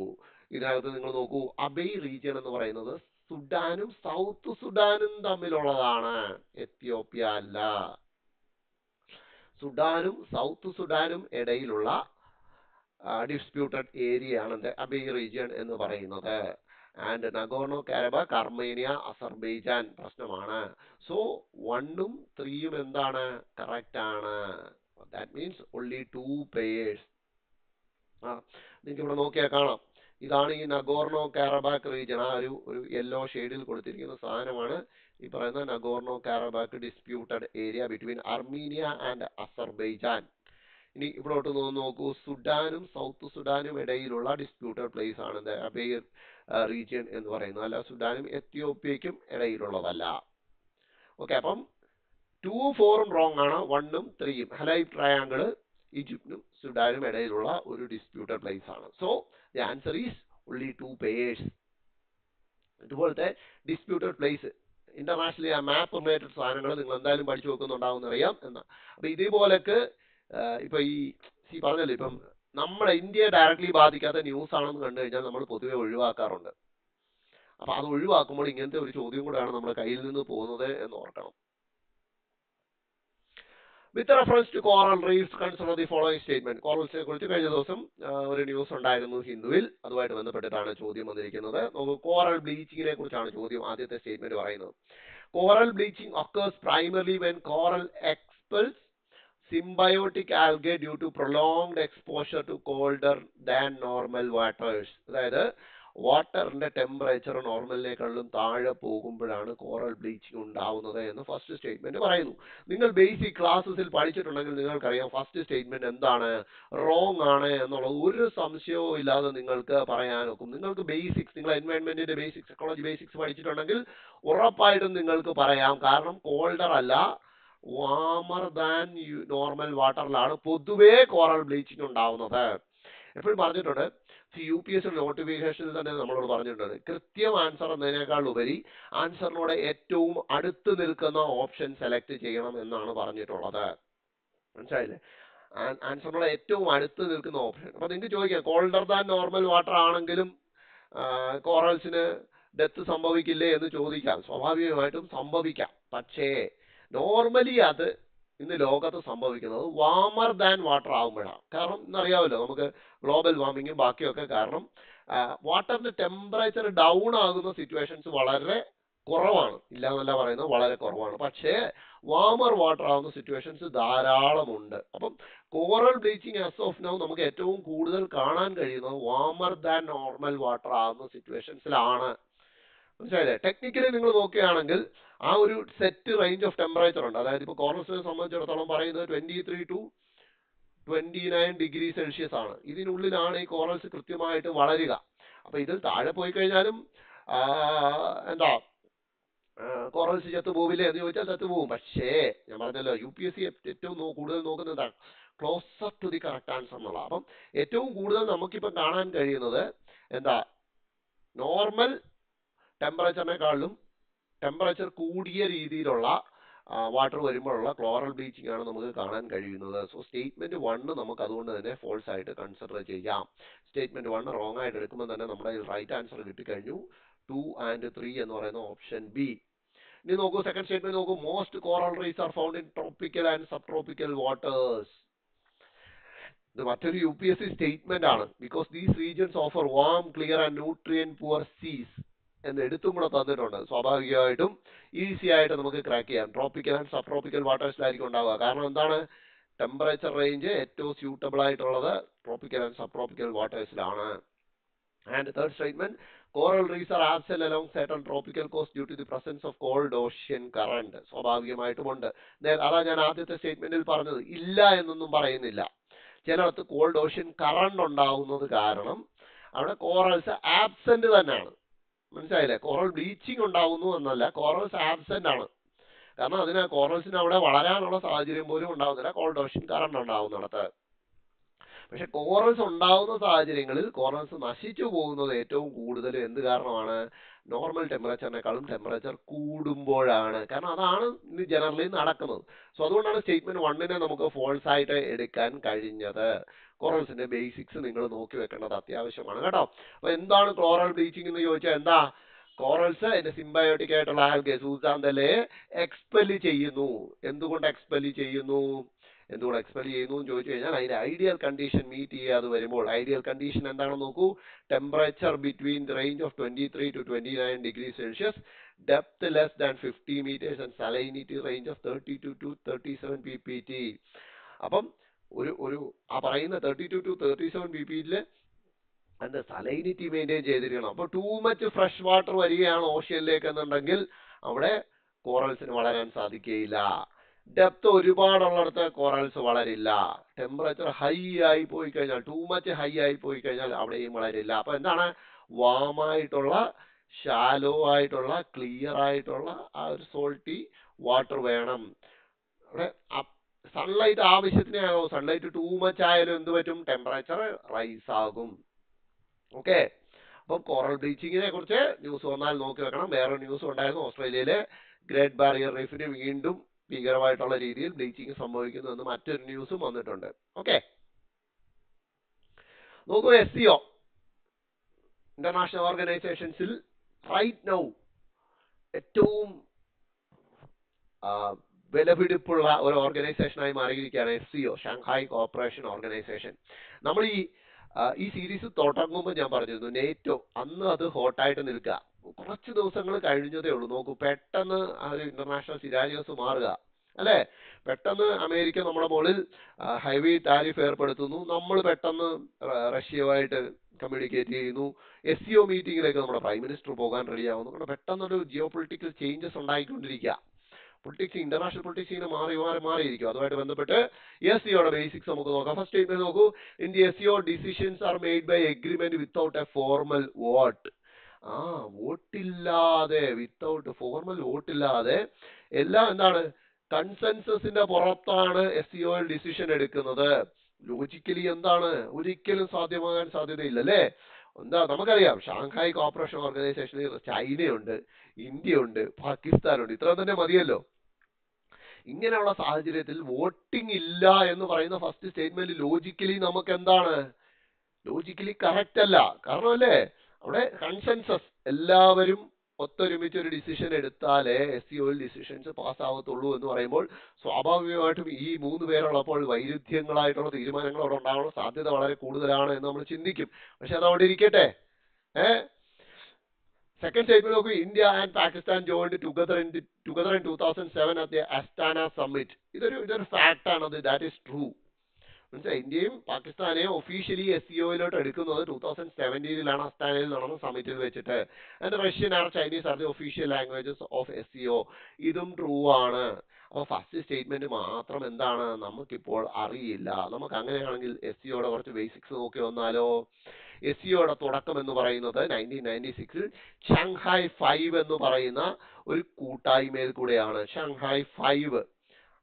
ഇതിനകത്ത് നിങ്ങൾ നോക്കൂ, അബേയ് റീജിയൻ എന്ന് പറയുന്നത് സുഡാനും സൗത്ത് സുഡാനും തമ്മിലുള്ളതാണ്, എത്യോപ്യ അല്ല. സുഡാനും സൗത്ത് സുഡാനും ഇടയിലുള്ള ഡിസ്പ്യൂട്ടഡ് ഏരിയ ആണ് അബേയ് റീജിയൻ എന്ന് പറയുന്നത്. ആൻഡ് നഗോർണോ കാരബാക്ക്, അർമേനിയ, അസർബൈജാൻ പ്രശ്നമാണ്. സോ 1ഉം 3യും എന്താണ്? കറക്റ്റ് ആണ്. That means only 2 payers. നിങ്ങൾക്ക് ഇവിടെ നോക്കിയാൽ കാണാം, ഇതാണ് ഈ നഗോർണോ കാരബാക്ക് റീജിയൻ. ആ ഒരു യെല്ലോ ഷെയ്ഡിൽ കൊടുത്തിരിക്കുന്ന സാധനമാണ് ഈ പറയുന്ന Nagorno Karabakh disputed area between Armenia and Azerbaijan. ഇനി ഇവിടോട്ട് നോക്കൂ, സുഡാനും സൗത്ത് സുഡാനും ഇടയിലുള്ള ഡിസ്പ്യൂട്ടഡ് പ്ലേസ് ആണ് അബേയ് റീജിയൻ എന്ന് പറയുന്നത്, അല്ല സുഡാനും എത്യോപ്യയ്ക്കും ഇടയിലുള്ളതല്ല. ഓക്കെ, അപ്പം 2, 4ഉം റോങ് ആണ്, 1ഉം 3യും. ഹലൈബ് ട്രയാങ്കിൾ ഈജിപ്തിനും സുഡാനും ഇടയിലുള്ള ഒരു ഡിസ്പ്യൂട്ടഡ് പ്ലേസ് ആണ്. So the answer is only 2 payers. ഇതുപോലത്തെ ഡിസ്പ്യൂട്ടഡ് പ്ലേസ് ഇന്റർനാഷണലി ആ മാപ്പ് റിലേറ്റഡ് സാധനങ്ങൾ നിങ്ങൾ എന്തായാലും പഠിച്ചു വെക്കുന്നുണ്ടാവും അറിയാം എന്നാ. അപ്പൊ ഇതേപോലൊക്കെ ഇപ്പൊ ഈ പറഞ്ഞല്ലോ, ഇപ്പം നമ്മുടെ ഇന്ത്യയെ ഡയറക്ട്ലി ബാധിക്കാത്ത ന്യൂസ് ആണെന്ന് കണ്ടു കഴിഞ്ഞാൽ നമ്മൾ പൊതുവെ ഒഴിവാക്കാറുണ്ട്. അപ്പൊ അത് ഒഴിവാക്കുമ്പോൾ ഇങ്ങനത്തെ ഒരു ചോദ്യം കൂടെയാണ് നമ്മുടെ കയ്യിൽ നിന്ന് പോകുന്നത് എന്ന് ഓർക്കണം. With reference to coral reefs consider the following statement. കോറൽസിനെ കുറിച്ച് കഴിഞ്ഞ ദിവസം ഒരു ന്യൂസ് ഉണ്ടായിരുന്നു ഹിന്ദുവിൽ, അതുമായിട്ട് ബന്ധപ്പെട്ടിട്ടാണ് ചോദ്യം വന്നിരിക്കുന്നത്. കോറൽ ബ്ലീച്ചിങ്ങിനെ കുറിച്ചാണ് ചോദ്യം. ആദ്യത്തെ സ്റ്റേറ്റ്മെന്റ് പറയുന്നത്, coral bleaching occurs primarily when coral expels symbiotic algae due to prolonged exposure to colder than normal waters. അതായത് വാട്ടറിന്റെ ടെമ്പറേച്ചർ നോർമലിനേക്കാളും താഴെ പോകുമ്പോഴാണ് കോറൽ ബ്ലീച്ചിങ് ഉണ്ടാവുന്നത് എന്ന് ഫസ്റ്റ് സ്റ്റേറ്റ്മെന്റ് പറയുന്നു. നിങ്ങൾ ബേസിക് ക്ലാസ്സസിൽ പഠിച്ചിട്ടുണ്ടെങ്കിൽ നിങ്ങൾക്കറിയാം ഫസ്റ്റ് സ്റ്റേറ്റ്മെന്റ് എന്താണ്, റോങ് ആണ് എന്നുള്ളത് ഒരു സംശയവും ഇല്ലാതെ നിങ്ങൾക്ക് പറയാനൊക്കും. നിങ്ങൾക്ക് ബേസിക്സ്, നിങ്ങൾ എൻവയോൺമെന്റിന്റെ ബേസിക്സ്, എക്കോളജി ബേസിക്സ് പഠിച്ചിട്ടുണ്ടെങ്കിൽ ഉറപ്പായിട്ടും നിങ്ങൾക്ക് പറയാം. കാരണം കോൾഡർ അല്ല, വാമർ ദാൻ നോർമൽ വാട്ടറിലാണ് പൊതുവേ കോറൽ ബ്ലീച്ചിങ് ഉണ്ടാവുന്നത്. എപ്പോഴും പറഞ്ഞിട്ടുണ്ട്, UPS നോട്ടിഫിക്കേഷനിൽ തന്നെ നമ്മളോട് പറഞ്ഞിട്ടുണ്ട്, കൃത്യം ആൻസർ എന്നതിനേക്കാൾ ഉപരി ആൻസറിനോട് ഏറ്റവും അടുത്ത് നിൽക്കുന്ന ഓപ്ഷൻ സെലക്ട് ചെയ്യണം എന്നാണ് പറഞ്ഞിട്ടുള്ളത്. മനസ്സിലായില്ലേ? ആൻസറിനോട് ഏറ്റവും അടുത്ത് നിൽക്കുന്ന ഓപ്ഷൻ. അപ്പൊ നിങ്ങൾക്ക് ചോദിക്കാം, കോൾഡർ ദാൻ നോർമൽ വാട്ടർ ആണെങ്കിലും കോറൽസിന് ഡെത്ത് സംഭവിക്കില്ലേ എന്ന് ചോദിക്കാം. സ്വാഭാവികമായിട്ടും സംഭവിക്കാം. പക്ഷേ നോർമലി അത് ഇന്ന് ലോകത്ത് സംഭവിക്കുന്നത് വാമർ ദാൻ വാട്ടർ ആകുമ്പോഴാണ്. കാരണം ഇന്നറിയാമല്ലോ നമുക്ക് ഗ്ലോബൽ വാർമിങ്ങും ബാക്കിയൊക്കെ കാരണം വാട്ടറിന്റെ ടെമ്പറേച്ചർ ഡൗൺ ആകുന്ന സിറ്റുവേഷൻസ് വളരെ കുറവാണ്. ഇല്ല എന്നല്ല പറയുന്നത്, വളരെ കുറവാണ്. പക്ഷേ വാമർ വാട്ടർ ആകുന്ന സിറ്റുവേഷൻസ് ധാരാളമുണ്ട്. അപ്പം coral bleaching as of now നമുക്ക് ഏറ്റവും കൂടുതൽ കാണാൻ കഴിയുന്നത് വാമർ ദാൻ നോർമൽ വാട്ടർ ആകുന്ന സിറ്റുവേഷൻസിലാണ്. മനസ്സിലായില്ലേ? ടെക്നിക്കലി നിങ്ങൾ നോക്കുകയാണെങ്കിൽ ആ ഒരു സെറ്റ് റേഞ്ച് ഓഫ് ടെമ്പറേച്ചർ ഉണ്ട്. അതായത് ഇപ്പോൾ കോറൽസിനെ സംബന്ധിച്ചിടത്തോളം പറയുന്നത് 23 to 29°C ആണ്. ഇതിനുള്ളിലാണ് ഈ കോറൽസ് കൃത്യമായിട്ട് വളരുക. അപ്പൊ ഇതിൽ താഴെ പോയി കഴിഞ്ഞാലും എന്താ കോറൽസ് ചത്തുപോവില്ലേ എന്ന് ചോദിച്ചാൽ ചത്തുപോകും. പക്ഷേ ഞാൻ പറഞ്ഞല്ലോ UPSC ഏറ്റവും കൂടുതൽ നോക്കുന്നത് closer to the correct answer എന്നുള്ള. അപ്പം ഏറ്റവും കൂടുതൽ നമുക്കിപ്പം കാണാൻ കഴിയുന്നത് എന്താ, നോർമൽ ടെമ്പറേച്ചറിനെക്കാളും ടെമ്പറേച്ചർ കൂടിയ രീതിയിലുള്ള വാട്ടർ വരുമ്പോഴുള്ള ക്ലോറൽ ബ്ലീച്ചിങ് ആണ് നമുക്ക് കാണാൻ കഴിയുന്നത്. സോ സ്റ്റേറ്റ്മെന്റ് 1 നമുക്ക് അതുകൊണ്ട് തന്നെ ഫോൾസ് ആയിട്ട് കൺസിഡർ ചെയ്യാം. സ്റ്റേറ്റ്മെന്റ് 1 റോങ് ആയിട്ട് എടുക്കുമ്പോൾ തന്നെ നമ്മുടെ റൈറ്റ് ആൻസർ കിട്ടിക്കഴിഞ്ഞു. 2 and 3 എന്ന് പറയുന്ന ഓപ്ഷൻ ബി. ഇനി നോക്കൂ, സെക്കൻഡ് സ്റ്റേറ്റ്മെന്റ് നോക്കൂ. Most coral reefs are found in tropical and sub tropical waters. ഇത് മറ്റൊരു UPSC സ്റ്റേറ്റ്മെന്റ് ആണ്. Because these regions offer warm, clear and nutrient poor seas എന്ന് എടുത്തും കൂടെ തന്നിട്ടുണ്ട്. സ്വാഭാവികമായിട്ടും ഈസി ആയിട്ട് നമുക്ക് ക്രാക്ക് ചെയ്യാം. ട്രോപ്പിക്കൽ ആൻഡ് സബ് ട്രോപ്പിക്കൽ വാട്ടേഴ്സിലായിരിക്കും ഉണ്ടാവുക. കാരണം എന്താണ്, ടെമ്പറേച്ചർ റേഞ്ച് ഏറ്റവും സ്യൂട്ടബിൾ ആയിട്ടുള്ളത് ട്രോപ്പിക്കൽ ആൻഡ് സബ് ട്രോപ്പിക്കൽ വാട്ടേഴ്സിലാണ്. And third statement, coral reefs are absent along certain tropical coasts due to the presence of cold ocean current. സ്വാഭാവികമായിട്ടുമുണ്ട്. അതാ ഞാൻ ആദ്യത്തെ സ്റ്റേറ്റ്മെന്റിൽ പറഞ്ഞത്, ഇല്ല എന്നൊന്നും പറയുന്നില്ല. ചിലയിടത്ത് കോൾഡ് ഓഷ്യൻ കറണ്ട് ഉണ്ടാവുന്നത് കാരണം അവിടെ കോറൽസ് ആബ്സെന്റ് തന്നെയാണ്. മനസ്സിലായില്ലേ? കോറൽ ബ്ലീച്ചിങ് ഉണ്ടാവുന്നു എന്നല്ല, കോറൽസ് ആബ്സെന്റ് ആണ്. കാരണം അതിന് കോറൽസിന് അവിടെ വളരാനുള്ള സാഹചര്യം പോലും ഉണ്ടാവുന്നില്ല കോൾഡ് ഓഷ്യൻ കറണ്ട് ഉണ്ടാവുന്നിടത്ത്. പക്ഷെ കോറൽസ് ഉണ്ടാവുന്ന സാഹചര്യങ്ങളിൽ കോറൽസ് നശിച്ചു പോകുന്നത് ഏറ്റവും കൂടുതൽ എന്ത് കാരണമാണ്? നോർമൽ ടെമ്പറേച്ചറിനേക്കാളും ടെമ്പറേച്ചർ കൂടുമ്പോഴാണ്. കാരണം അതാണ് ഇന്ന് ജനറലി നടക്കുന്നത്. സോ അതുകൊണ്ടാണ് സ്റ്റേറ്റ്മെന്റ് 1 നമുക്ക് ഫോൾസ് ആയിട്ട് എടുക്കാൻ കഴിഞ്ഞത്. കോറൽസിന്റെ ബേസിക്സ് നിങ്ങൾ നോക്കി വെക്കേണ്ടത് അത്യാവശ്യമാണ് കേട്ടോ. അപ്പൊ എന്താണ് കോറൽ ബ്ലീച്ചിങ് എന്ന് ചോദിച്ചാൽ എന്താ? കോറൽസ് അതിന്റെ സിംബയോട്ടിക് ആയിട്ടുള്ള ആൽഗെ സൂസാന്തലയെ എക്സ്പെല് ചെയ്യുന്നു. എന്തുകൊണ്ട് എക്സ്പെല് ചെയ്യുന്നു എന്ന് ചോദിച്ചു കഴിഞ്ഞാൽ അതിന്റെ ഐഡിയൽ കണ്ടീഷൻ മീറ്റ് ചെയ്യാതെ വരുമ്പോൾ, ഐഡിയൽ കണ്ടീഷൻ എന്താണെന്ന് നോക്കൂ. Temperature between the range of 23 to 29°C, depth less than 50 meters and salinity range of 32 to 37 ppt. അപ്പം ഒരു ആ പറയുന്ന 32 to 37 ppt അതിന്റെ സലൈനിറ്റി മെയിൻറ്റെയിൻ ചെയ്തിരിക്കണം. അപ്പൊ ടൂ മച്ച് ഫ്രഷ് വാട്ടർ വരികയാണ് ഓഷ്യനിലേക്ക് എന്നുണ്ടെങ്കിൽ അവിടെ കോറൽസിന് വളരാൻ സാധിക്കുകയില്ല. ഡെപ്ത് ഒരുപാടുള്ളിടത്ത് കോറൽസ് വളരില്ല. ടെമ്പറേച്ചർ ഹൈ ആയി പോയി കഴിഞ്ഞാൽ, ടൂ മച്ച് ഹൈ ആയി പോയി കഴിഞ്ഞാൽ അവിടെയും വളരില്ല. അപ്പൊ എന്താണ്, വാമായിട്ടുള്ള, ഷാലോ ആയിട്ടുള്ള, ക്ലിയർ ആയിട്ടുള്ള ആ ഒരു സോൾട്ടി വാട്ടർ വേണം. അവിടെ സൺലൈറ്റ് ആവശ്യത്തിനേ ആകും. സൺലൈറ്റ് ടൂ മച്ച് ആയാലും എന്ത് പറ്റും? ടെമ്പറേച്ചർ റൈസ് ആകും. ഓക്കെ. അപ്പം കോറൽ ബ്ലീച്ചിങ്ങിനെ കുറിച്ച് ന്യൂസ് വന്നാൽ നോക്കി വെക്കണം. വേറെ ന്യൂസ് ഉണ്ടായിരുന്നു, ഓസ്ട്രേലിയയിലെ ഗ്രേറ്റ് ബാരിയർ റീഫിന് വീണ്ടും ഭീകരമായിട്ടുള്ള രീതിയിൽ ബ്ലീച്ചിങ് സംഭവിക്കുന്നു എന്ന് മറ്റൊരു ന്യൂസും വന്നിട്ടുണ്ട്. ഓക്കെ, നോക്കൂ. SCO ഇന്റർനാഷണൽ ഓർഗനൈസേഷൻസിൽ റൈറ്റ് നൗ ഏറ്റവും വിലപിടിപ്പുള്ള ഒരു ഓർഗനൈസേഷനായി മാറിയിരിക്കുകയാണ് SCO, ഷാങ്ഹായ് കോർപ്പറേഷൻ ഓർഗനൈസേഷൻ. നമ്മൾ ഈ സീരീസ് തുടങ്ങുമ്പോൾ ഞാൻ പറഞ്ഞിരുന്നു നേറ്റോ, അന്ന് അത് ഹോട്ടായിട്ട് നിൽക്കുക. കുറച്ച് ദിവസങ്ങൾ കഴിഞ്ഞതേ ഉള്ളൂ. നോക്കൂ, പെട്ടെന്ന് ആ ഒരു ഇന്റർനാഷണൽ സിനാരിയോസ് മാറുക അല്ലെ. പെട്ടെന്ന് അമേരിക്ക നമ്മുടെ മുകളിൽ ഹെവി ടാരിഫ് ഏർപ്പെടുത്തുന്നു. നമ്മൾ പെട്ടെന്ന് റഷ്യയുമായിട്ട് കമ്മ്യൂണിക്കേറ്റ് ചെയ്യുന്നു. SCO മീറ്റിംഗിലേക്ക് നമ്മുടെ പ്രൈം മിനിസ്റ്റർ പോകാൻ റെഡിയാവുന്നു. പെട്ടെന്നൊരു ജിയോ പൊളിറ്റിക്കൽ ചേഞ്ചസ് ഉണ്ടായിക്കൊണ്ടിരിക്കുക. പൊളിറ്റിക്സ്, ഇന്റർനാഷണൽ പൊളിറ്റിക്സ് ഇങ്ങനെ മാറിയിരിക്കും. അതുമായിട്ട് ബന്ധപ്പെട്ട് SCOയുടെ ബേസിക്സ് നമുക്ക് നോക്കാം. ഫസ്റ്റ് സ്റ്റേറ്റ്മെന്റ് നോക്കൂ. In the SCO decisions are made by agreement without a formal vote. വോട്ടില്ലാതെ, വിത്തൗട്ട് ഫോർമൽ വോട്ടില്ലാതെ എല്ലാം എന്താണ്, കൺസെൻസസിന്റെ പുറത്താണ് SCOയിൽ ഡിസിഷൻ എടുക്കുന്നത്. ലോജിക്കലി എന്താണ്, ഒരിക്കലും സാധ്യമാകാൻ സാധ്യതയില്ല അല്ലേ. എന്താ, നമുക്കറിയാം ഷാങ്ഹായ് കോർപ്പറേഷൻ ഓർഗനൈസേഷനിൽ ചൈനയുണ്ട്, ഇന്ത്യയുണ്ട്, പാകിസ്ഥാനുണ്ട്. ഇത്ര തന്നെ മതിയല്ലോ. ഇങ്ങനെയുള്ള സാഹചര്യത്തിൽ വോട്ടിംഗ് ഇല്ല എന്ന് പറയുന്ന ഫസ്റ്റ് സ്റ്റേറ്റ്മെന്റ് ലോജിക്കലി നമുക്ക് എന്താണ്, ലോജിക്കലി കറക്റ്റ് അല്ല. കാരണം അല്ലേ, അവിടെ കൺസെൻസസ്, എല്ലാവരും ഒത്തൊരുമിച്ച് ഒരു ഡിസിഷൻ എടുത്താലേ SCOയിൽ ഡിസിഷൻസ് പാസ്സാവത്തുള്ളൂ എന്ന് പറയുമ്പോൾ സ്വാഭാവികമായിട്ടും ഈ 3 പേരുള്ളപ്പോൾ വൈരുദ്ധ്യങ്ങളായിട്ടുള്ള തീരുമാനങ്ങൾ അവിടെ ഉണ്ടാവാനുള്ള സാധ്യത വളരെ കൂടുതലാണ് എന്ന് നമ്മൾ ചിന്തിക്കും. പക്ഷെ അത് അവിടെ ഇരിക്കട്ടെ. സെക്കൻഡ് സ്റ്റേറ്റ്മെന്റ് നോക്കൂ. India and Pakistan joined together in 2007 at the Asthana summit. ഇതൊരു ഫാക്ട് ആണ്. That is true. മനസ്സിലായി. ഇന്ത്യയും പാകിസ്ഥാനെയും ഒഫീഷ്യലി SCOയിലോട്ട് എടുക്കുന്നത് 2017 അസ്താനയിൽ നടന്ന സമ്മിറ്റിൽ വെച്ചിട്ട്. And Russian are Chinese are the official languages of SCO. ഇതും ട്രൂ ആണ്. അപ്പോൾ ഫസ്റ്റ് സ്റ്റേറ്റ്മെന്റ് മാത്രം എന്താണ് നമുക്കിപ്പോൾ അറിയില്ല. നമുക്ക് അങ്ങനെയാണെങ്കിൽ SEOയുടെ കുറച്ച് ബേസിക്സ് നോക്കി വന്നാലോ. SEOയുടെ തുടക്കം എന്ന് പറയുന്നത് 1996 ഷാങ്ഹായ് 5 എന്ന് പറയുന്ന ഒരു കൂട്ടായ്മയിൽ കൂടെയാണ്. ഷാങ്ഹായ് 5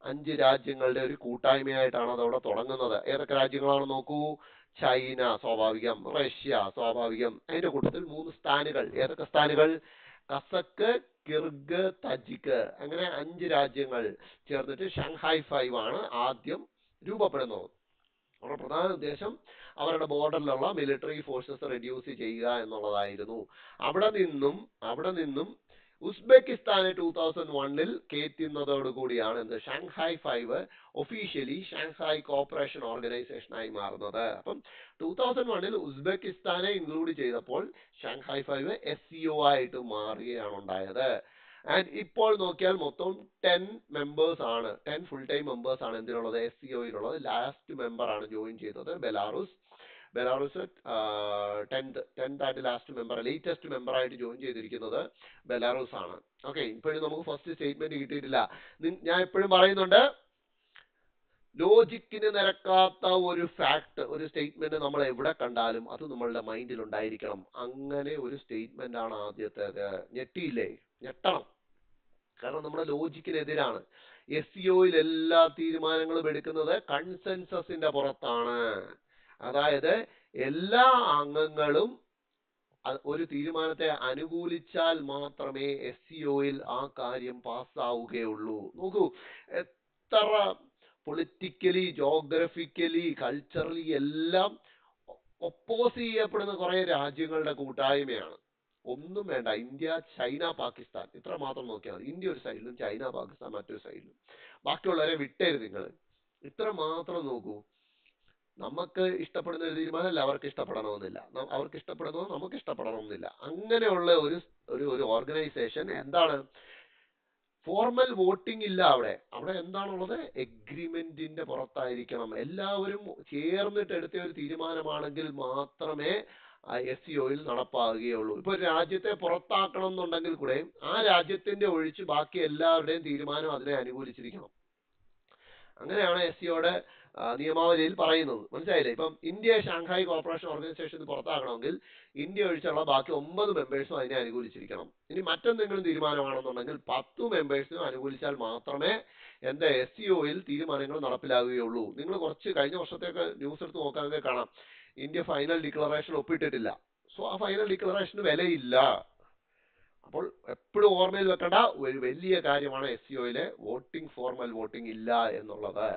5 രാജ്യങ്ങളുടെ ഒരു കൂട്ടായ്മയായിട്ടാണ് അതവിടെ തുടങ്ങുന്നത്. ഏതൊക്കെ രാജ്യങ്ങളാണ് നോക്കൂ. ചൈന സ്വാഭാവികം, റഷ്യ സ്വാഭാവികം, അതിന്റെ കൂട്ടത്തിൽ 3 സ്ഥാനുകൾ. ഏതൊക്കെ സ്ഥാനുകൾ? കസക്ക്, കിർഗ്, തജിക്ക്, അങ്ങനെ 5 രാജ്യങ്ങൾ ചേർന്നിട്ട് ഷാങ്ഹായ് 5 ആണ് ആദ്യം രൂപപ്പെടുന്നത്. അവരുടെ പ്രധാന ഉദ്ദേശം അവരുടെ ബോർഡറിലുള്ള മിലിറ്ററി ഫോഴ്സസ് റെഡ്യൂസ് ചെയ്യുക എന്നുള്ളതായിരുന്നു. അവിടെ നിന്നും ഉസ്ബെക്കിസ്ഥാനെ 2001 കയറ്റുന്നതോടുകൂടിയാണ് എന്ത് Shanghai 5 officially Shanghai corporation organisation ആയി മാറുന്നത്. അപ്പം 2001 ഉസ്ബെക്കിസ്ഥാനെ ഇൻക്ലൂഡ് ചെയ്തപ്പോൾ ഷാങ്ഹായ് 5 SEO ആയിട്ട് മാറുകയാണ് ഉണ്ടായത്. ആൻഡ് ഇപ്പോൾ നോക്കിയാൽ മൊത്തം 10 മെമ്പേഴ്സ് ആണ്, 10 ഫുൾ ടൈം മെമ്പേഴ്സ് ആണ് എന്തിനുള്ളത്? SEOയിലുള്ളത്. ലാസ്റ്റ് മെമ്പർ ആണ് ജോയിൻ ചെയ്തത് ബെലാറൂസ്. 10th ആയിട്ട് ലാസ്റ്റ് മെമ്പർ, ലേറ്റസ്റ്റ് മെമ്പർ ആയിട്ട് ജോയിൻ ചെയ്തിരിക്കുന്നത് ബെലാറൂസ് ആണ്. ഓക്കെ, ഇപ്പോഴും നമുക്ക് ഫസ്റ്റ് സ്റ്റേറ്റ്മെന്റ് കിട്ടിയിട്ടില്ല. ഞാൻ എപ്പോഴും പറയുന്നുണ്ട്, ലോജിക്കിന് നിരക്കാത്ത ഒരു ഫാക്ട്, ഒരു സ്റ്റേറ്റ്മെന്റ് നമ്മൾ എവിടെ കണ്ടാലും അത് നമ്മളുടെ മൈൻഡിൽ ഉണ്ടായിരിക്കണം. അങ്ങനെ ഒരു സ്റ്റേറ്റ്മെന്റ് ആണ് ആദ്യത്തേത്. ഞെട്ടിയില്ലേ? ഞെട്ടണം. കാരണം നമ്മുടെ ലോജിക്കിനെതിരാണ്. SEOയിൽ എല്ലാ തീരുമാനങ്ങളും എടുക്കുന്നത് കൺസെൻസസിന്റെ പുറത്താണ്. അതായത് എല്ലാ അംഗങ്ങളും ഒരു തീരുമാനത്തെ അനുകൂലിച്ചാൽ മാത്രമേ SEOയിൽ ആ കാര്യം പാസ്സാവുകയുള്ളൂ. നോക്കൂ, എത്ര പൊളിറ്റിക്കലി, ജോഗ്രഫിക്കലി, കൾച്ചറലി എല്ലാം ഒപ്പോസ് ചെയ്യപ്പെടുന്ന കുറെ രാജ്യങ്ങളുടെ കൂട്ടായ്മയാണ്. ഒന്നും വേണ്ട, ഇന്ത്യ, ചൈന, പാകിസ്ഥാൻ, ഇത്ര മാത്രം നോക്കിയാൽ മതി. ഇന്ത്യ ഒരു സൈഡിലും ചൈന, പാകിസ്ഥാൻ മറ്റൊരു സൈഡിലും. ബാക്കിയുള്ളവരെ വിട്ടേര് നിങ്ങൾ. ഇത്ര മാത്രം നോക്കൂ. നമുക്ക് ഇഷ്ടപ്പെടുന്ന ഒരു തീരുമാനമല്ല അവർക്ക് ഇഷ്ടപ്പെടണമെന്നില്ല, അവർക്ക് ഇഷ്ടപ്പെടുന്നത് നമുക്ക് ഇഷ്ടപ്പെടണമെന്നില്ല. അങ്ങനെയുള്ള ഒരു ഓർഗനൈസേഷൻ എന്താണ്? ഫോർമൽ വോട്ടിംഗ് ഇല്ല അവിടെ എന്താണുള്ളത്? എഗ്രിമെന്റിന്റെ പുറത്തായിരിക്കണം. എല്ലാവരും ചേർന്നിട്ട് എടുത്ത ഒരു തീരുമാനമാണെങ്കിൽ മാത്രമേ SEOയിൽ നടപ്പാകുകയുള്ളൂ. ഇപ്പൊ രാജ്യത്തെ പുറത്താക്കണം എന്നുണ്ടെങ്കിൽ കൂടെ ആ രാജ്യത്തിന്റെ ഒഴിച്ച് ബാക്കി എല്ലാവരുടെയും തീരുമാനം അതിനെ അനുകൂലിച്ചിരിക്കണം. അങ്ങനെയാണ് SEOയുടെ നിയമാവലിയിൽ പറയുന്നത്. മനസ്സിലായില്ലേ? ഇപ്പം ഇന്ത്യയെ ഷാങ്ഹായ് കോർപ്പറേഷൻ ഓർഗനൈസേഷന് പുറത്താക്കണമെങ്കിൽ ഇന്ത്യ ഒഴിച്ചുള്ള ബാക്കി 9 മെമ്പേഴ്സും അതിനെ അനുകൂലിച്ചിരിക്കണം. ഇനി മറ്റെന്തെങ്കിലും തീരുമാനമാണെന്നുണ്ടെങ്കിൽ 10 മെമ്പേഴ്സിനും അനുകൂലിച്ചാൽ മാത്രമേ SEOയിൽ തീരുമാനങ്ങൾ നടപ്പിലാകുകയുള്ളൂ. നിങ്ങൾ കുറച്ച് കഴിഞ്ഞ വർഷത്തേക്ക് ന്യൂസ് എടുത്ത് നോക്കാനൊക്കെ കാണാം, ഇന്ത്യ ഫൈനൽ ഡിക്ലറേഷൻ ഒപ്പിട്ടിട്ടില്ല. സോ ആ ഫൈനൽ ഡിക്ലറേഷന് വിലയില്ല. അപ്പോൾ എപ്പോഴും ഓർമ്മയിൽ വെക്കേണ്ട ഒരു വലിയ കാര്യമാണ് SEOയിലെ വോട്ടിംഗ്, ഫോർമൽ വോട്ടിംഗ് ഇല്ല എന്നുള്ളത്.